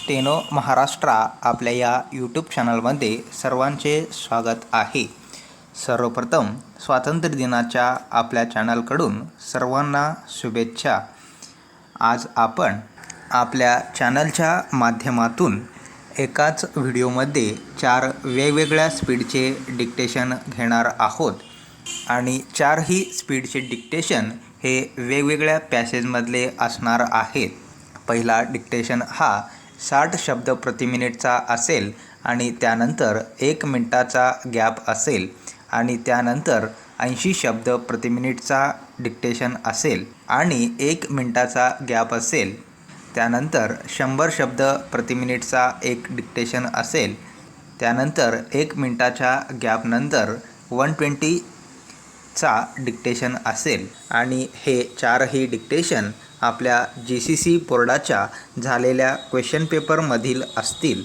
Steno Maharashtra आपल्या या YouTube चॅनलमध्ये सर्वांचे स्वागत आहे। सर्वप्रथम स्वातंत्र्य दिनाच्या आपल्या चॅनलकडून सर्वांना शुभेच्छा। आज आपण आपल्या चॅनलच्या माध्यमातून एकाच व्हिडिओमध्ये 4 वेगवेगळ्या स्पीडचे डिक्टेशन घेणार आहोत आणि 4ही स्पीडचे डिक्टेशन हे वेगवेगळ्या पॅसेजमधले असणार आहेत। पहिला डिक्टेशन हा 60 शब्द प्रति मिनिटचा असेल आणि त्यानंतर 1 मिनिटाचा गॅप असेल आणि त्यानंतर 80 शब्द प्रति मिनिटचा डिक्टेशन असेल आणि 1 मिनिटाचा गॅप असेल। त्यानंतर 100 शब्द प्रति मिनिटचा एक डिक्टेशन असेल। त्यानंतर 1 मिनिटाच्या गॅपनंतर 120 चा डिक्टेशन असेल आणि हे 4ही डिक्टेशन आपल्या GCC बोर्डाच्या झालेल्या क्वेश्चन पेपरमधील असतील।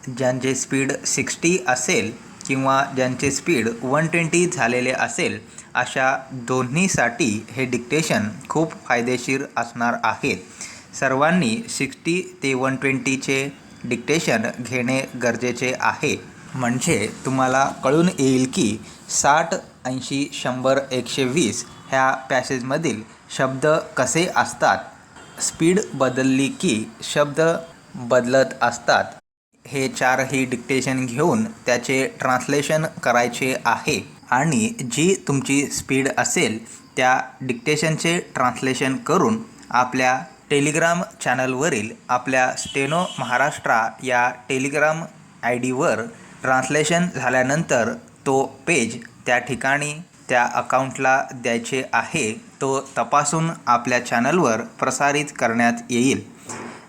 ज्यांचे स्पीड 60 असेल किंवा ज्यांचे स्पीड 120 झालेले असेल अशा दोन्हीसाठी हे डिक्टेशन खूप फायदेशीर असणार आहेत। सर्वांनी 60 ते 120चे डिक्टेशन घेणे गरजेचे आहे, म्हणजे तुम्हाला कळून येईल की 60, 80, 100, 120 ह्या पॅसेजमधील शब्द कसे असतात, स्पीड बदलली की शब्द बदलत असतात। हे 4ही डिक्टेशन घेऊन त्याचे ट्रान्सलेशन करायचे आहे आणि जी तुमची स्पीड असेल त्या डिक्टेशनचे ट्रान्सलेशन करून आपल्या टेलिग्राम चॅनलवरील आपल्या स्टेनो महाराष्ट्र या टेलिग्राम ID वर ट्रान्सलेशन झाल्यानंतर तो पेज त्या ठिकाणी त्या अकाउंटला द्यायचे आहे। तो तपासून आपल्या चॅनलवर प्रसारित करण्यात येईल।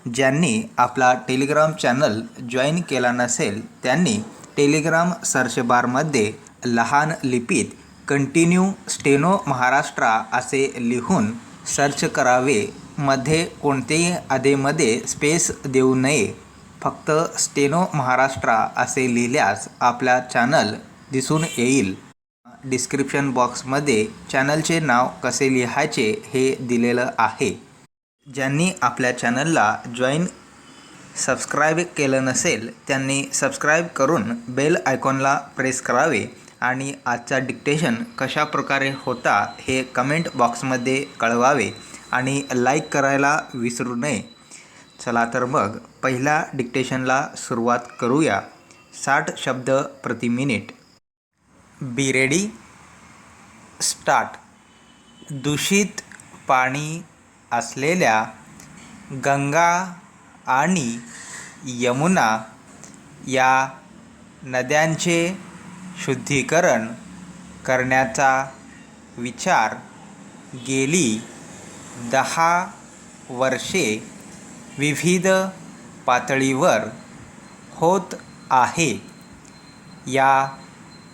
ज्यांनी आपला टेलिग्राम चॅनल जॉईन केला नसेल त्यांनी टेलिग्राम सर्च बारमध्ये लहान लिपीत कंटिन्यू स्टेनो महाराष्ट्र असे लिहून सर्च करावे। मध्ये कोणतेही अधेमध्ये स्पेस देऊ नये, फक्त स्टेनो महाराष्ट्र असे लिहिल्यास आपला चॅनल दिसून येईल। डिस्क्रिप्शन बॉक्समध्ये चॅनलचे नाव कसे लिहायचे हे दिलेलं आहे। ज्यांनी आपल्या चॅनलला सबस्क्राईब केलं नसेल त्यांनी सबस्क्राईब करून बेल आयकॉनला प्रेस करावे आणि आजचा डिक्टेशन कशा प्रकारे होता हे कमेंट बॉक्समध्ये कळवावे आणि लाईक करायला विसरू नये। चला तर मग पहिल्या डिक्टेशनला सुरुवात करूया। 60 शब्द प्रति मिनिट। Be ready, start. दूषित पाणी असलेल्या गंगा आणि यमुना या नद्यांचे शुद्धीकरण करण्याचा विचार गेली 10 वर्षे विविध पातळीवर होत आहे। या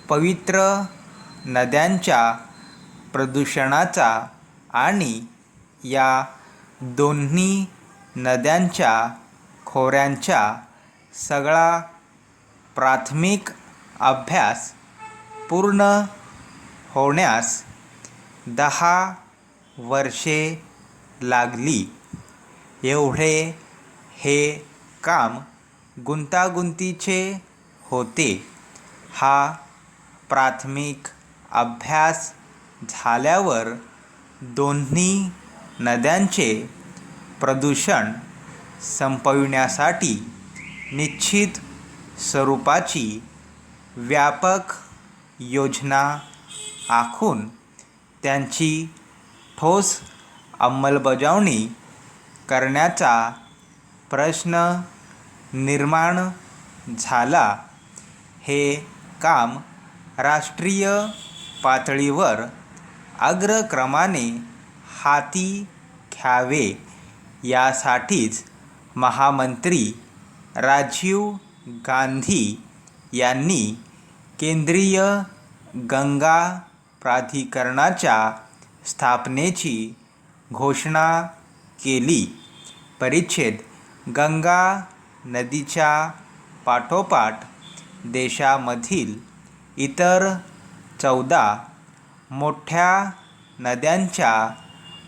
पवित्र नद्यांच्या प्रदूषणाचा आणि या दोन्ही नद्यांच्या खोऱ्यांचा सगळा प्राथमिक अभ्यास पूर्ण होण्यास 10 वर्षे लागली। एवढे हे काम गुंतागुंतीचे होते। हा प्राथमिक अभ्यास झाल्यावर दोन्ही नद्यांचे प्रदूषण संपविण्यासाठी निश्चित स्वरूपाची व्यापक योजना आखून त्यांची ठोस अंमलबजावणी करण्याचा प्रश्न निर्माण झाला। हे काम राष्ट्रीय पातळीवर अग्रक्रमाने हाती घ्यावे यासाठीच महामंत्री राजीव गांधी यांनी केंद्रीय गंगा प्राधिकरणाच्या स्थापनेची घोषणा केली। परिच्छेद गंगा नदीच्या पाठोपाठ देशामधील इतर 14 मोठ्या नद्यांच्या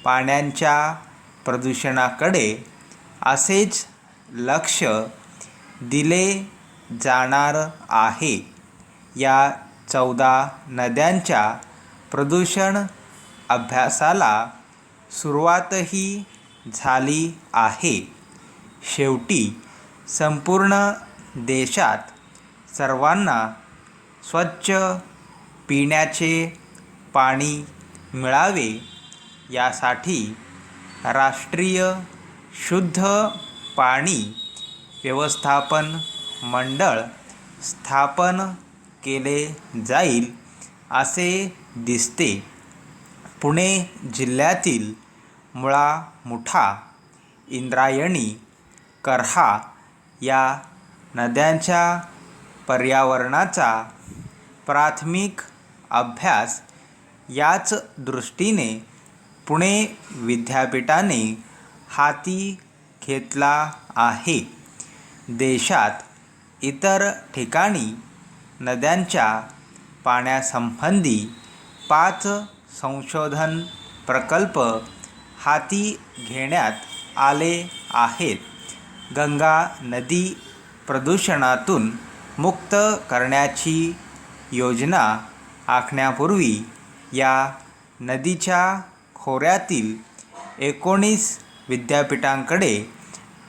पाण्याच्या प्रदूषणाकडे असेच लक्ष दिले जाणार आहे. या 14 नद्यांच्या प्रदूषण अभ्यासाला सुरुवातही झाली आहे. शेवटी संपूर्ण देशात सर्वांना स्वच्छ पिण्याचे पाणी मिळावे यासाठी राष्ट्रीय शुद्ध पाणी व्यवस्थापन मंडळ स्थापन केले जाईल असे दिसते. पुणे जिल्ह्यातील मुळा, मुठा, इंद्रायणी, करहा या नद्यांच्या पर्यावरणाचा प्राथमिक अभ्यास याच दृष्टीने पुणे विद्यापीठाने हाती घेतला आहे. देशात इतर ठिकाणी नद्यांच्या पाण्यासंबंधी 5 संशोधन प्रकल्प हाती घेण्यात आले आहेत. गंगा नदी प्रदूषणातून मुक्त करण्याची योजना आखण्यापूर्वी या नदीच्या खोऱ्यातील 19 विद्यापीठांकडे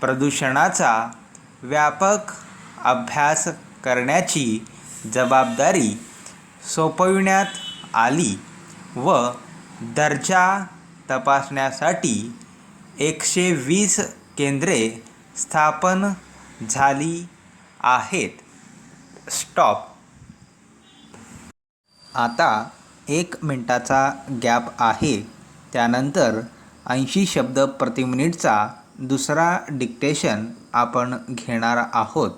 प्रदूषणाचा व्यापक अभ्यास करण्याची जबाबदारी सोपविण्यात आली व दर्जा तपासण्यासाठी 120 केंद्रे स्थापन झाली आहेत. स्टॉप. आता 1 मिनिटाचा गॅप आहे. त्यानंतर 80 शब्द प्रति मिनिटचा दुसरा डिक्टेशन आपण घेणार आहोत.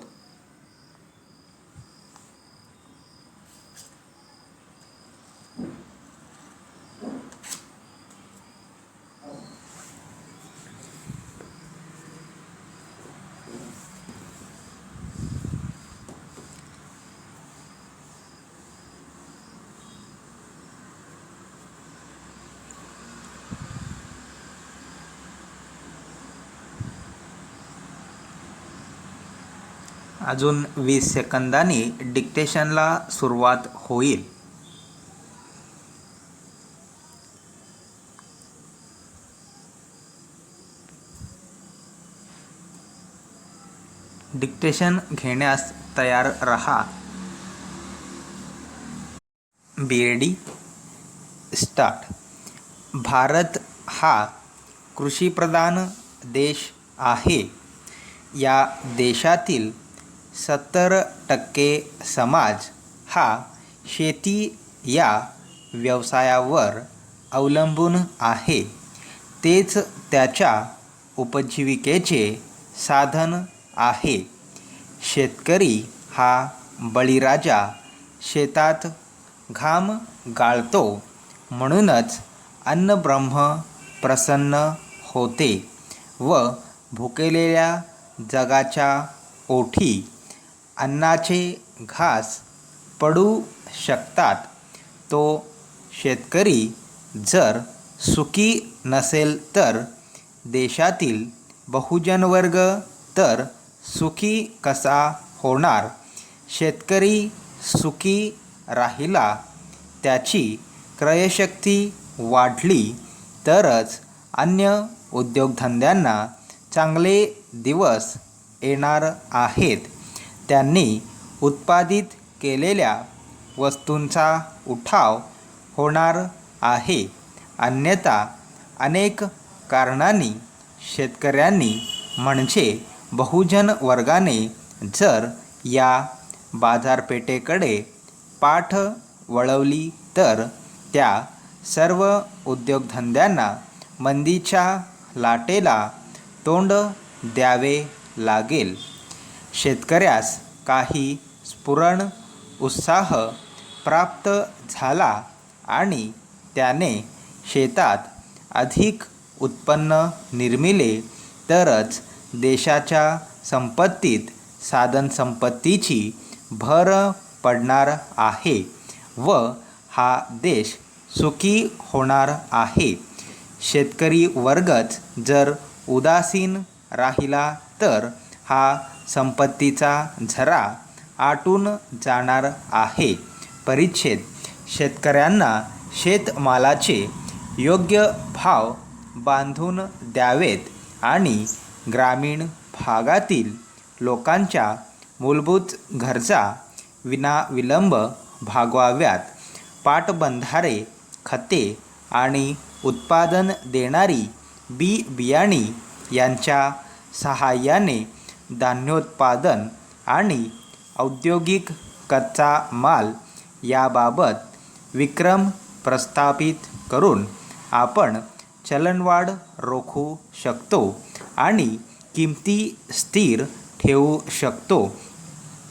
अजून 20 सेकंदांनी डिक्टेशनला सुरुवात होईल. डिक्टेशन घेण्यास तयार रहा. Ready, start. भारत हा कृषीप्रधान देश आहे. या देशातील 70% समाज हा शेती या व्यवसायावर अवलंबून आहे. तेच त्याच्या उपजीविकेचे साधन आहे. शेतकरी हा बळीराजा. शेतात घाम गाळतो म्हणूनच अन्नब्रह्म प्रसन्न होते व भुकेलेल्या जगाच्या ओठी अन्नाचे घास पडू शकतात. तो शेतकरी जर सुखी नसेल तर देशातील बहुजन वर्ग तर सुखी कसा होणार? शेतकरी सुखी राहिला, त्याची क्रयशक्ती वाढली तरच अन्य उद्योगधंद्यांना चांगले दिवस येणार आहेत. त्यांनी उत्पादित केलेल्या वस्तूंचा उठाव होणार आहे. अन्यथा अनेक कारणांनी शेतकऱ्यांनी म्हणजे बहुजन वर्गाने जर या बाजारपेठेकडे पाठ वळवली तर त्या सर्व उद्योगधंद्यांना मंदीच्या लाटेला तोंड द्यावे लागेल. शेतकऱ्यास काही स्फुरण उत्साह प्राप्त झाला आणि त्याने शेतात अधिक उत्पन्न निर्मिले तरच देशाच्या संपत्तीत साधनसंपत्तीची भर पडणार आहे व हा देश सुखी होणार आहे. शेतकरी वर्गच जर उदासीन राहिला तर हा संपत्तीचा झरा आटून जाणार आहे. परिच्छेद शेतकऱ्यांना शेतमालाचे योग्य भाव बांधून द्यावेत आणि ग्रामीण भागातील लोकांच्या मूलभूत गरजा विनाविलंब भागवाव्यात. पाटबंधारे, खते आणि उत्पादन देणारी बियाणे यांच्या सहाय्याने धान्योत्पादन आणि औद्योगिक कच्चा माल याबाबत विक्रम प्रस्थापित करून आपण चलनवाढ रोखू शकतो आणि किमती स्थिर ठेवू शकतो.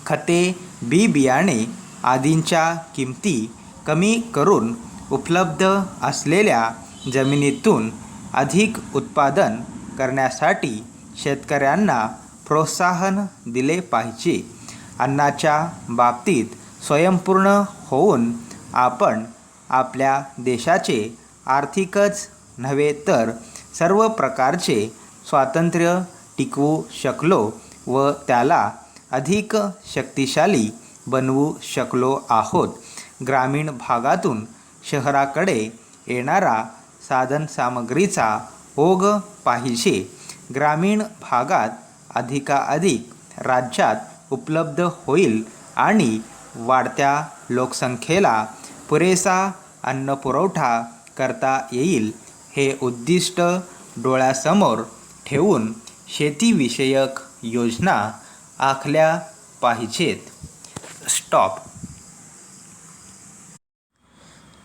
खते, बियाणे आदींच्या किमती कमी करून उपलब्ध असलेल्या जमिनीतून अधिक उत्पादन करण्यासाठी शेतकऱ्यांना प्रोत्साहन दिले पाहिजे. अन्नाच्या बाबतीत स्वयंपूर्ण होऊन आपण आपल्या देशाचे आर्थिकच नव्हे तर सर्व प्रकारचे स्वातंत्र्य टिकवू शकलो व त्याला अधिक शक्तिशाली बनवू शकलो आहोत. ग्रामीण भागातून शहराकडे येणारा साधनसामग्रीचा ओघ पाहिजे. ग्रामीण भागात अधिकाधिक राज्यात उपलब्ध होईल आणि वाढत्या लोकसंख्येला पुरेसा अन्नपुरवठा करता येईल हे उद्दिष्ट डोळ्यासमोर ठेवून शेतीविषयक योजना आखल्या पाहिजेत. स्टॉप.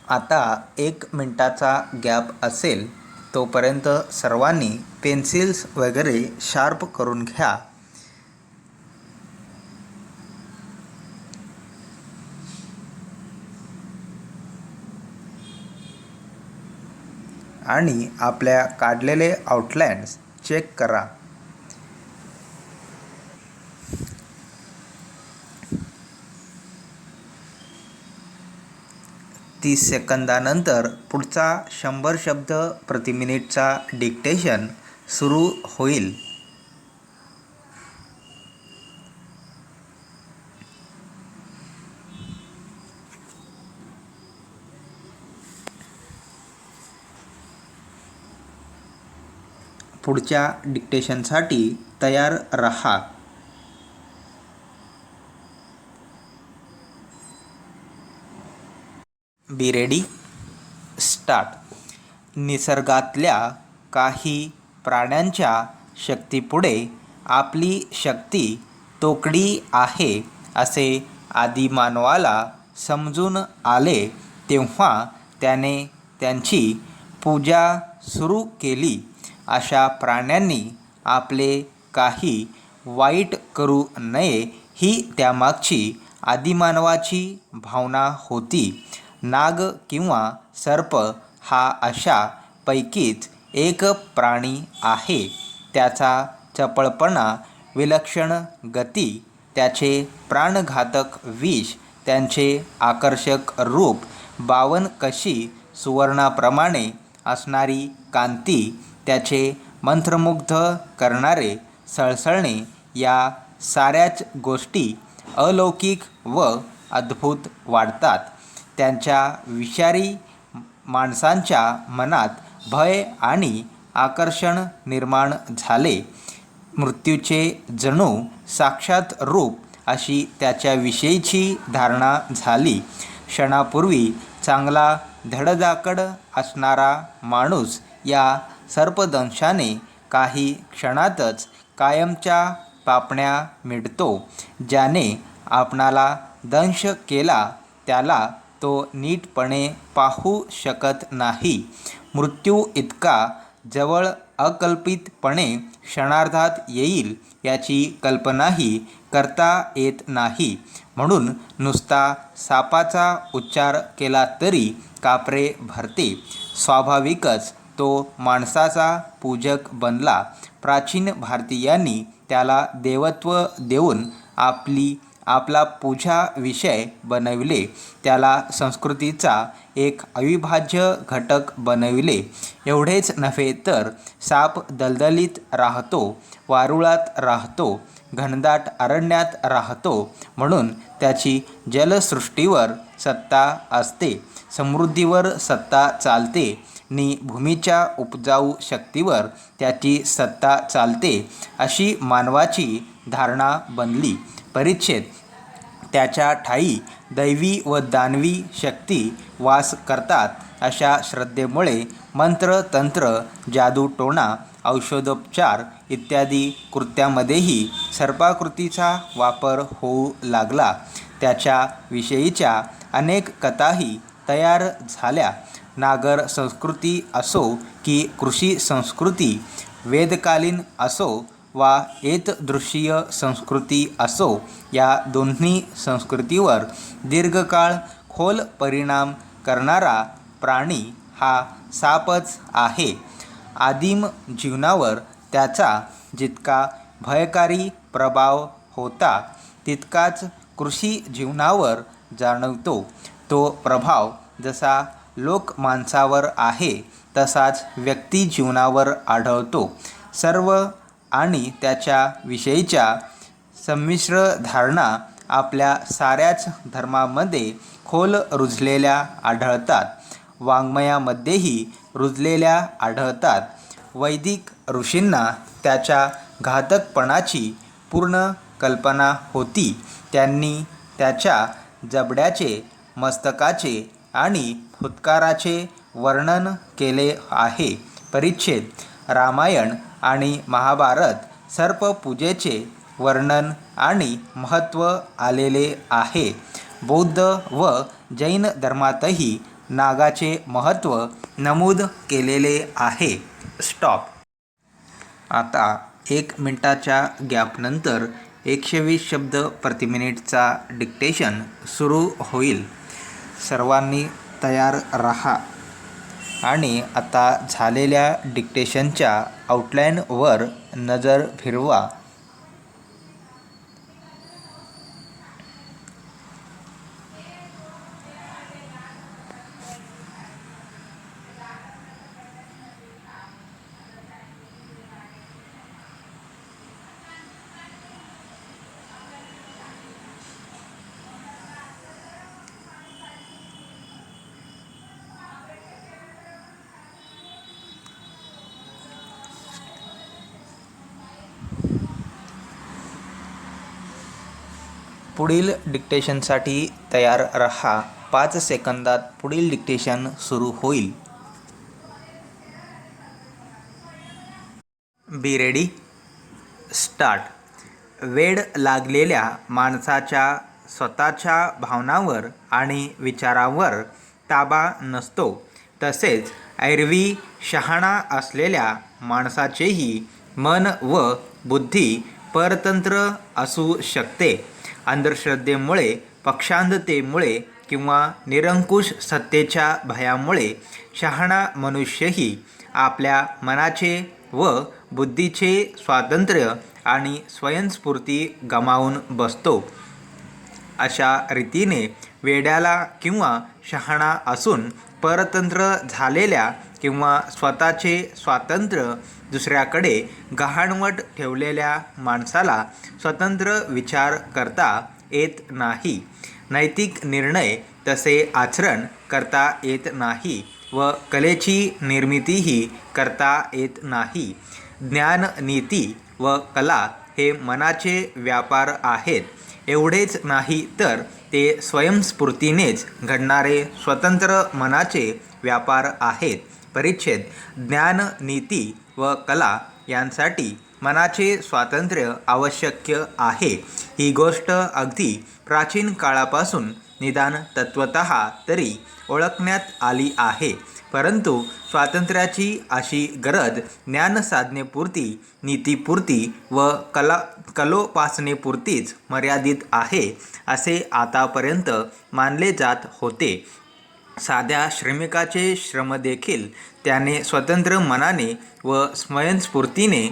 आता 1 मिनिटाचा गॅप असेल तोपर्यंत सर्वांनी पेन्सिल्स वगैरे शार्प करून घ्या. आणि आपल्या काढलेले आउटलाईन्स चेक करा. तीस सेकंदानंतर पुढचा 100 शब्द प्रति मिनिटचा डिक्टेशन सुरू होईल. पुढच्या डिक्टेशनसाठी तयार रहा. Be ready. स्टार्ट. निसर्गातल्या काही प्राण्यांच्या शक्तीपुढे आपली शक्ती तोकडी आहे असे आदिमानवाला समजून आले तेव्हा त्याने त्यांची पूजा सुरू केली. अशा प्राण्यांनी आपले काही वाईट करू नये ही त्यामागची आदिमानवाची भावना होती. नाग किंवा सर्प हा अशा पैकीच एक प्राणी आहे. त्याचा चपळपणा, विलक्षण गती, त्याचे प्राणघातक विष, त्यांचे आकर्षक रूप, बावनकशी सुवर्णाप्रमाणे असणारी कांती, त्याचे मंत्रमुग्ध करणारे सळसळणे या साऱ्याच गोष्टी अलौकिक व अद्भुत वाटतात. त्यांच्या विषारी माणसांच्या मनात भय आणि आकर्षण निर्माण झाले. मृत्यूचे जणू साक्षात रूप अशी त्याच्याविषयीची धारणा झाली. क्षणापूर्वी चांगला धडधाकट असणारा माणूस या सर्पदंशाने काही क्षणातच कायमच्या पापण्या मिटतो. ज्याने आपणाला दंश केला त्याला तो नीटपणे पाहू शकत नाही. मृत्यू इतका जवळ अकल्पितपणे क्षणार्धात येईल याची कल्पनाही करता येत नाही. म्हणून नुसता सापाचा उच्चार केला तरी कापरे भरते. स्वाभाविकच तो माणसाचा पूजक बनला. प्राचीन भारतीयांनी त्याला देवत्व देऊन आपला पूजा विषय बनविले. त्याला संस्कृतीचा एक अविभाज्य घटक बनविले. एवढेच नव्हे तर साप दलदलीत राहतो, वारुळात राहतो, घनदाट अरण्यात राहतो, म्हणून त्याची जलसृष्टीवर सत्ता असते, समृद्धीवर सत्ता चालते नि भूमीच्या उपजाऊ शक्तीवर त्याची सत्ता चालते, अशी मानवाची धारणा बनली. परिच्छेद. त्याच्या ठायी दैवी व दानवी शक्ती वास करतात, अशा श्रद्धेमुळे मंत्र, तंत्र, जादूटोणा, औषधोपचार इत्यादी कृत्यामध्येही सर्पाकृतीचा वापर होऊ लागला. त्याच्या विषयीच्या अनेक कथाही तयार झाल्या. नागर संस्कृती असो की कृषी संस्कृती, वेदकालीन असो वा एतदृशीय संस्कृती असो, या दोन्ही संस्कृतीवर दीर्घकाळ खोल परिणाम करणारा प्राणी हा सापच आहे. आदिम जीवनावर त्याचा जितका भयकारी प्रभाव होता, तितकाच कृषी जीवनावर जाणवतो. तो प्रभाव जसा लोकमानसावर आहे, तसाच व्यक्ती जीवनावर आढळतो. सर्व आणि त्याच्या विषयीच्या संमिश्र धारणा आपल्या साऱ्याच धर्मामध्ये खोल रुजलेल्या आढळतात, वाङ्मयामध्येही रुजलेल्या आढळतात. वैदिक ऋषींना त्याच्या घातकपणाची पूर्ण कल्पना होती. त्यांनी त्याच्या जबड्याचे, मस्तकाचे आणि फुत्काराचे वर्णन केले आहे. परिच्छेद. रामायण आणि महाभारत सर्पपूजेचे वर्णन आणि महत्त्व आलेले आहे. बौद्ध व जैन धर्मातही नागाचे महत्त्व नमूद केलेले आहे. स्टॉप. आता 1 मिनिटाच्या गॅपनंतर 120 शब्द प्रति मिनिटचा डिक्टेशन सुरू होईल. सर्वांनी तयार राहा आणि आता झालेल्या डिक्टेशनच्या आउटलाईनवर नजर फिरवा. पुढील डिक्टेशनसाठी तयार रहा. 5 सेकंदात पुढील डिक्टेशन सुरू होईल. Be ready. स्टार्ट. वेड लागलेल्या माणसाच्या स्वतःच्या भावनांवर आणि विचारांवर ताबा नसतो. तसेच एरवी शहाणा असलेल्या माणसाचेही मन व बुद्धी परतंत्र असू शकते. अंधश्रद्धेमुळे, पक्षांधतेमुळे किंवा निरंकुश सत्तेच्या भयामुळे शहाणा मनुष्यही आपल्या मनाचे व बुद्धीचे स्वातंत्र्य आणि स्वयंस्फूर्ती गमावून बसतो. अशा रीतीने वेड्याला किंवा शहाणा असून परतंत्र झालेल्या किंवा स्वतःचे स्वातंत्र्य दुसऱ्याकडे गहाणवट ठेवलेल्या माणसाला स्वतंत्र विचार करता येत नाही. नैतिक निर्णय तसे आचरण करता येत नाही व कलेची निर्मितीही करता येत नाही. ज्ञान, नीती व कला हे मनाचे व्यापार आहेत. एवढेच नाही तर ते स्वयंस्फूर्तीनेच घडणारे स्वतंत्र मनाचे व्यापार आहेत. परिच्छेद. ज्ञान, नीती व कला यांसाठी मनाचे स्वातंत्र्य आवश्यक आहे. ही गोष्ट अगदी प्राचीन काळापासून निदान तत्वतः तरी ओळखण्यात आली आहे. परंतु स्वातंत्र्याची अशी गरज ज्ञानसाधनेपुरती, नीतीपुरती व कलोपासनेपुरतीच मर्यादित आहे, असे आतापर्यंत मानले जात होते. साध्या श्रमिकाचे श्रमदेखील त्याने स्वतंत्र मनाने व स्वयंस्फूर्तीने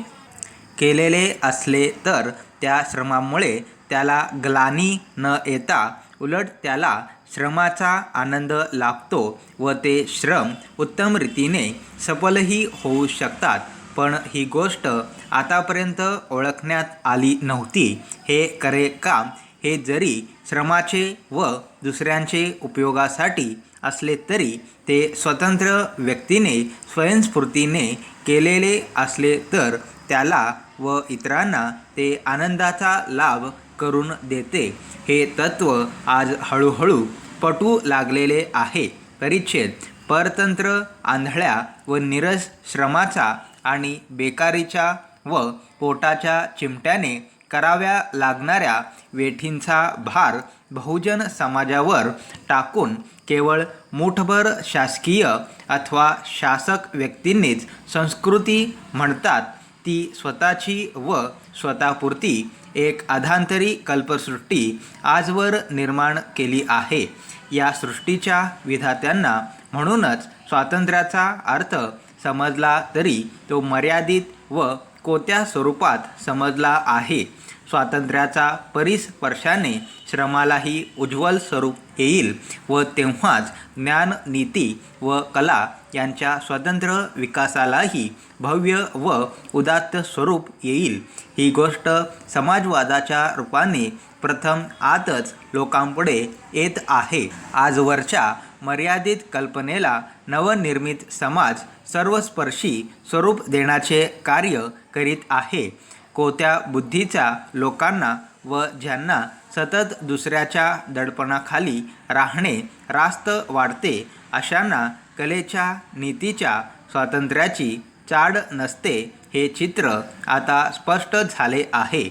केलेले असले तर त्या श्रमामुळे त्याला ग्लानी न येता उलट त्याला श्रमाचा आनंद लाभतो व ते श्रम उत्तम रीतीने सफलही होऊ शकतात. पण ही गोष्ट आतापर्यंत ओळखण्यात आली नव्हती. हे खरे काम हे जरी श्रमाचे व दुसऱ्यांचे उपयोगासाठी असले तरी ते स्वतंत्र व्यक्तीने स्वयंस्फूर्तीने केलेले असले तर त्याला व इतरांना ते आनंदाचा लाभ करून देते. हे तत्त्व आज हळूहळू पटू लागलेले आहे. परिच्छेद परतंत्र आंधळ्या व नीरस श्रमाचा आणि बेकारीच्या व पोटाच्या चिमट्याने कराव्या लागणाऱ्या वेठींचा भार बहुजन समाजावर टाकून केवळ मूठभर शासकीय अथवा शासक व्यक्तींनीच संस्कृती म्हणतात ती स्वतःची व स्वतःपुरती एक अधांतरी कल्पसृष्टी आजवर निर्माण केली आहे. या सृष्टीच्या विधात्यांना म्हणूनच स्वातंत्र्याचा अर्थ समजला तरी तो मर्यादित व कोत्या स्वरूपात समजला आहे. स्वातंत्र्याचा परिस्पर्शाने श्रमालाही उज्ज्वल स्वरूप येईल व तेव्हाच ज्ञान, नीती व कला यांच्या स्वतंत्र विकासालाही भव्य व उदात्त स्वरूप येईल. ही गोष्ट समाजवादाच्या रूपाने प्रथम आतच लोकांपुढे येत आहे. आजवरच्या मर्यादित कल्पनेला नवनिर्मित समाज सर्वस्पर्शी स्वरूप देण्याचे कार्य करीत आहे. कोत्या बुद्धीच्या लोकांना व ज्यांना सतत दुसऱ्याच्या दडपणाखाली राहणे रास्त वाटते अशांना कलेच्या, नीतीच्या, स्वातंत्र्याची चाड नसते हे चित्र आता स्पष्ट झाले आहे.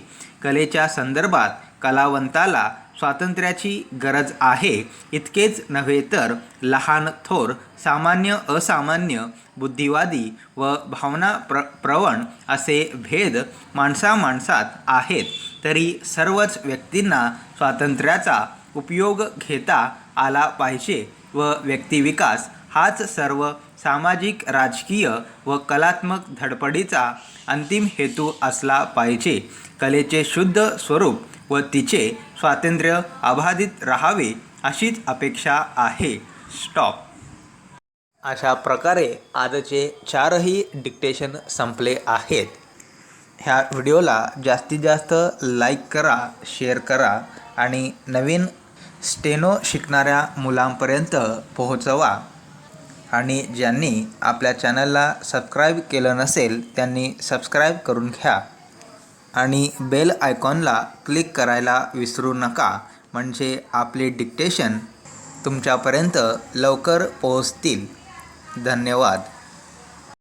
कलेच्या संदर्भात कलावंताला स्वातंत्र्याची गरज आहे. इतकेच नव्हे तर लहान थोर, सामान्य असामान्य, बुद्धिवादी व भावना प्रवण असे भेद माणसामाणसात आहेत. तरी सर्वच व्यक्तींना स्वातंत्र्याचा उपयोग घेता आला पाहिजे व व्यक्तिविकास हाच सर्व सामाजिक, राजकीय व कलात्मक धडपडीचा अंतिम हेतू असला पाहिजे. कलेचे शुद्ध स्वरूप व तिचे स्वातंत्र्य अबाधित राहावे अशीच अपेक्षा आहे. स्टॉप. अशा प्रकारे आजचे 4ही डिक्टेशन संपले आहेत. ह्या व्हिडिओला जास्तीत जास्त लाईक करा, शेअर करा आणि नवीन स्टेनो शिकणाऱ्या मुलांपर्यंत पोहोचवा. आणि ज्यांनी आपल्या चॅनलला सबस्क्राईब केलं नसेल त्यांनी सबस्क्राईब करून घ्या आणि बेल आयकॉनला क्लिक करायला विसरू नका, म्हणजे आपले डिक्टेशन तुमच्यापर्यंत लवकर पोहोचतील. धन्यवाद.